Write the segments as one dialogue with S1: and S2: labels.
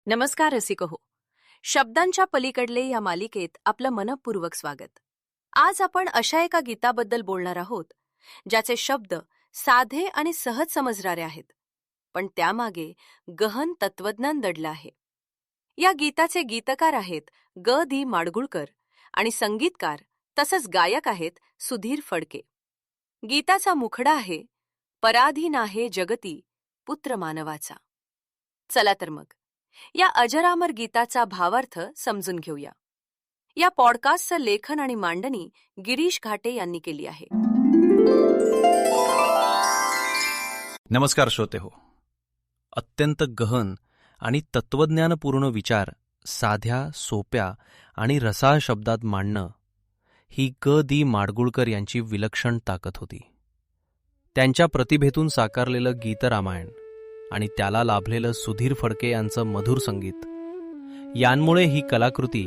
S1: नमस्कार रसिको. शब्दांच्या पलीकडले या मालिकेत आपलं मनपूर्वक स्वागत. आज आपण अशा एका गीताबद्दल बोलणार आहोत ज्याचे शब्द साधे आणि सहज समजणारे आहेत, पण त्यामागे गहन तत्वज्ञान दडलं आहे. या गीताचे गीतकार आहेत ग.दी. माडगुळकर आणि संगीतकार तसंच गायक आहेत सुधीर फडके. गीताचा मुखडा आहे, पराधीन आहे जगती पुत्र मानवाचा. चला तर मग या अजरामर गीताचा भावार्थ समजून घेऊया. या पॉडकास्टचं लेखन आणि मांडणी गिरीश घाटे यांनी केली आहे.
S2: नमस्कार श्रोते हो. अत्यंत गहन आणि तत्वज्ञानपूर्ण विचार साध्या, सोप्या आणि रसाळ शब्दात मांडणं ही ग.दी. माडगुळकर यांची विलक्षण ताकद होती. त्यांच्या प्रतिभेतून साकारलेलं गीतरामायण आणि त्याला लाभलेलं सुधीर फडके यांचं मधुर संगीत यांमुळे ही कलाकृती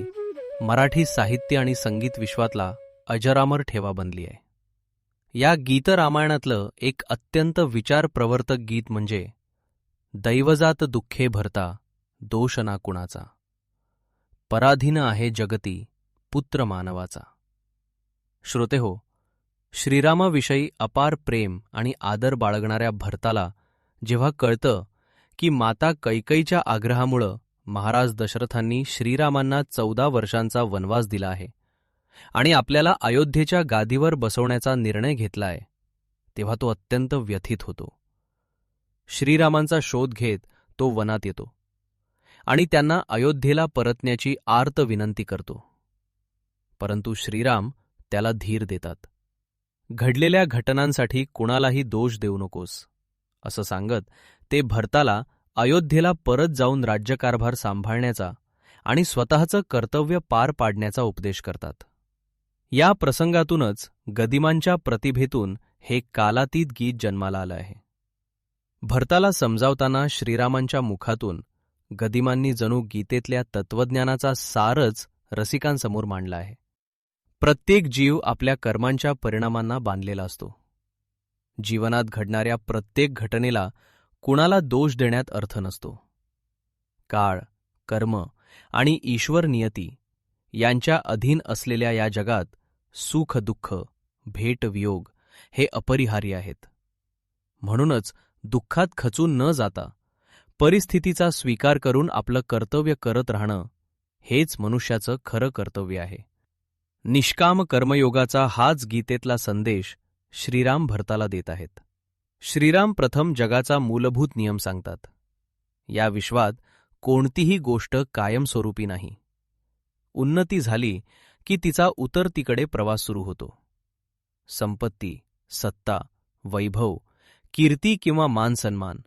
S2: मराठी साहित्य आणि संगीत विश्वातला अजरामर ठेवा बनली आहे. या गीतरामायणातलं एक अत्यंत विचारप्रवर्तक गीत म्हणजे दैवजात दुःखे भरता दोष ना कुणाचा, पराधीन आहे जगती पुत्र मानवाचा. श्रोते हो, श्रीरामाविषयी अपार प्रेम आणि आदर बाळगणाऱ्या भरताला जेव्हा कळतं की माता कैकेयीच्या आग्रहामुळं महाराज दशरथांनी श्रीरामांना 14 वर्षांचा वनवास दिला आहे आणि आपल्याला अयोध्येच्या गादीवर बसवण्याचा निर्णय घेतला आहे, तेव्हा तो अत्यंत व्यथित होतो. श्रीरामांचा शोध घेत तो वनात येतो आणि त्यांना अयोध्येला परतण्याची आर्त विनंती करतो. परंतु श्रीराम त्याला धीर देतात. घडलेल्या घटनांसाठी कुणालाही दोष देऊ नकोस असं सांगत ते भरताला अयोध्येला परत जाऊन राज्यकारभार सांभाळण्याचा आणि स्वतःचं कर्तव्य पार पाडण्याचा उपदेश करतात. या प्रसंगातूनच गदिमांच्या प्रतिभेतून हे कालातीत गीत जन्माला आलं आहे. भरताला समजावताना श्रीरामांच्या मुखातून गदिमांनी जणू गीतेतल्या तत्वज्ञानाचा सारच रसिकांसमोर मांडला आहे. प्रत्येक जीव आपल्या कर्मांच्या परिणामांना बांधलेला असतो. जीवनात घडणाऱ्या प्रत्येक घटनेला कुणाला दोष देण्यात अर्थ नसतो. काळ, कर्म आणि ईश्वर नियती यांच्या अधीन असलेल्या या जगात सुख दुःख, भेट वियोग हे अपरिहार्य आहेत. म्हणूनच दुःखात खचून न जाता परिस्थितीचा स्वीकार करून आपलं कर्तव्य करत राहणं हेच मनुष्याचं खरं कर्तव्य आहे. निष्काम कर्मयोगाचा हाच गीतेतला संदेश श्रीराम भरताला देत आहेत. श्रीराम प्रथम जगाचा मूलभूत नियम सांगतात. या विश्वात कोणतीही गोष्ट कायमस्वरूपी नाही. उन्नती झाली की तिचा उतरतीकडे प्रवास सुरू होतो. संपत्ती, सत्ता, वैभव, कीर्ती किंवा मानसन्मान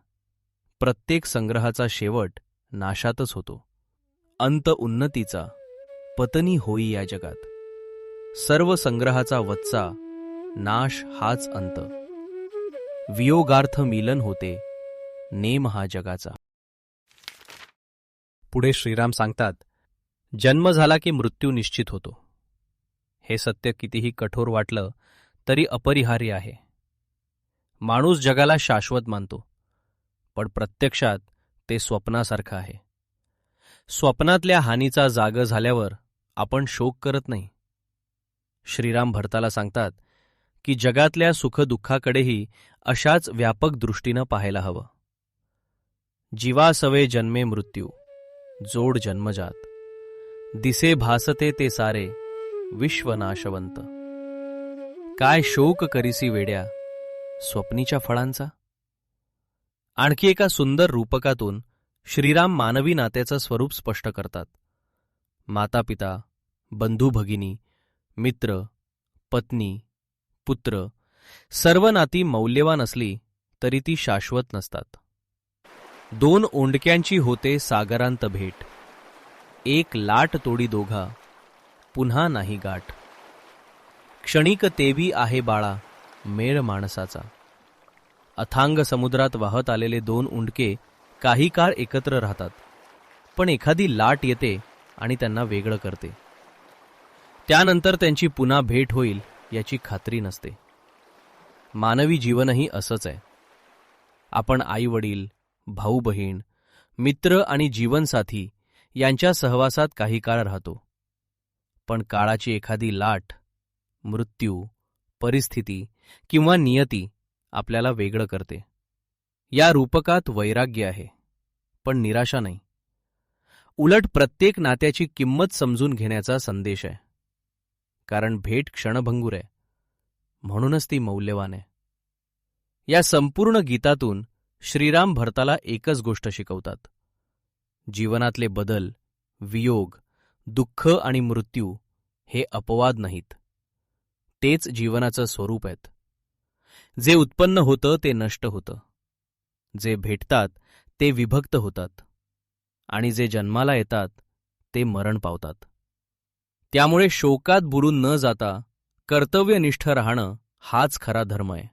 S2: प्रत्येक संग्रहाचा शेवट नाशातच होतो. अंत उन्नतीचा, पतनी होई या जगात. सर्व संग्रहाचा वत्सा नाश हाच अंत. वियोगार्थ मिलन होते, नेम हा जगाचा. पुढे श्रीराम सांगतात, जन्म झाला की मृत्यू निश्चित होतो. हे सत्य कितीही कठोर वाटलं तरी अपरिहार्य आहे. माणूस जगाला शाश्वत मानतो, पण प्रत्यक्षात ते स्वप्नासारखं आहे. स्वप्नातल्या हानीचा जाग झाल्यावर आपण शोक करत नाही. श्रीराम भरताला सांगतात की जगातल्या सुखदुःखाकडेही अशाच व्यापक दृष्टीनं पाहायला हवं. जीवासवे जन्मे मृत्यू, जोड जन्मजात, दिसे भासते ते सारे, विश्वनाशवंत. काय शोक करीसी वेड्या, स्वप्नीच्या फळांचा. आणखी एका सुंदर रूपकातून श्रीराम मानवी नात्याचं स्वरूप स्पष्ट करतात. मातापिता, बंधू भगिनी, मित्र, पत्नी, पुत्र सर्व नाती मौल्यवान असली तरी ती शाश्वत नसतात. 2 ओंडक्यांची होते सागरांत भेट, एक लाट तोडी दोघा, पुन्हा नाही गाठ. क्षणिक तेवी आहे बाळा, मेळ माणसाचा. अथांग समुद्रात वाहत आलेले 2 उंडके काही काळ एकत्र राहतात, पण एखादी लाट येते आणि त्यांना वेगळं करते. त्यानंतर त्यांची पुन्हा भेट होईल याची खात्री नसते. मानवी जीवनही असंच आहे. आपण आई वडील, भाऊ बहीण, मित्र आणि जीवनसाथी यांच्या सहवासात काही काळ राहतो. पण काळाची एखादी लाट, मृत्यू, परिस्थिती किंवा नियती आपल्याला वेगळं करते. या रूपकात वैराग्य आहे, पण निराशा नाही. उलट प्रत्येक नात्याची किंमत समजून घेण्याचा संदेश आहे. कारण भेट क्षणभंगूर आहे, म्हणूनच ती मौल्यवान आहे. या संपूर्ण गीतातून श्रीराम भरताला एकच गोष्ट शिकवतात. जीवनातले बदल, वियोग, दुःख आणि मृत्यू हे अपवाद नाहीत. तेच जीवनाचं स्वरूप आहेत. जे उत्पन्न होतं ते नष्ट होतं, जे भेटतात ते विभक्त होतात, आणि जे जन्माला येतात ते मरण पावतात. त्यामुळे शोकात बुडून न जाता कर्तव्यनिष्ठ राहणं हाच खरा धर्म आहे.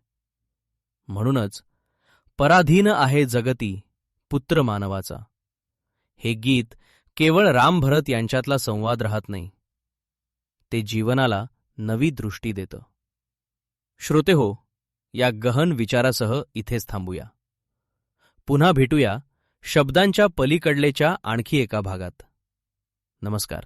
S2: म्हणूनच पराधीन आहे जगती पुत्र मानवाचा हे गीत केवळ राम भरत यांच्यातला संवाद राहत नाही, ते जीवनाला नवी दृष्टी देतं. श्रोतेहो, या गहन विचारासह इथेच थांबूया. पुन्हा भेटूया शब्दांच्या पलीकडलेच्या आणखी एका भागात. नमस्कार.